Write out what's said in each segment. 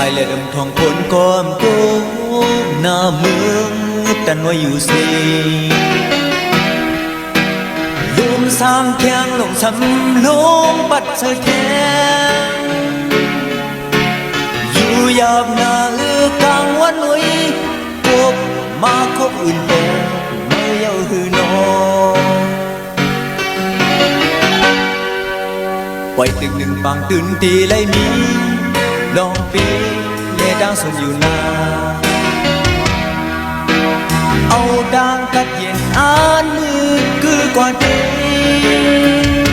ายและดำทองคนก้อมโกหน้าเมืองตันว่าอยู่สีลุมสามแข้งลงสำลงปัดเสยแขงอยู่ยาบหน้ากลางวันหนุ่ยกบมาคบอื่นแต่เมื่อเย้าหือนอปล่อยตึกหนึ่งปังตื่นตีไลมีดองปีเล่ดังสมอยู่นาเอาดังกัดเย็นอ่านมือคือกว่าเดิม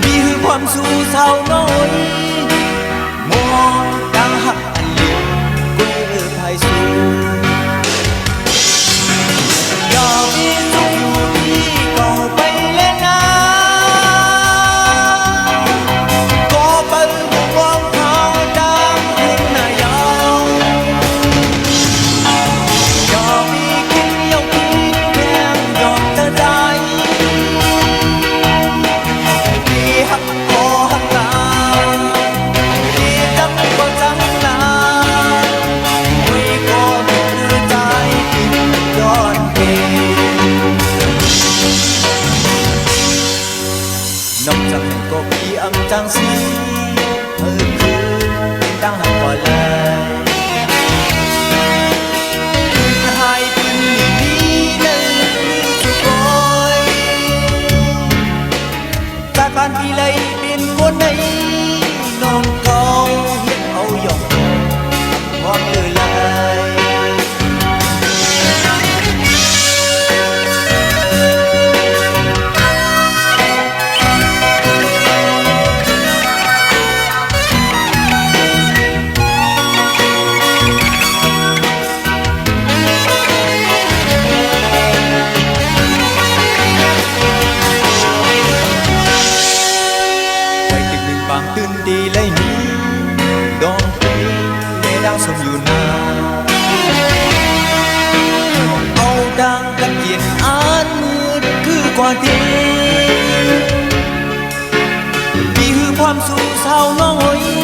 มีคือความสู่เศร้าน้อยมองดังหักอันเลี้ยงกวยภายสู่อยากมีสุขอยู่ที่เก่าไปเล่นน้ำนอกจากนั้นก็พี่อำจังสีคือดังหักก่อนเลยหายพื้นนี้นั้นสุกอยจากบ้านพี่เลยเป็นคนในน้องเก่าเห็นเอาหยอกมองเลยตื่นดีเลยมีดองปีเล่ดังสมอยู่นาเอาดังกันเย็นอ่านมืดคือกว่าเดิมมีคือความสู่เศร้าน้อย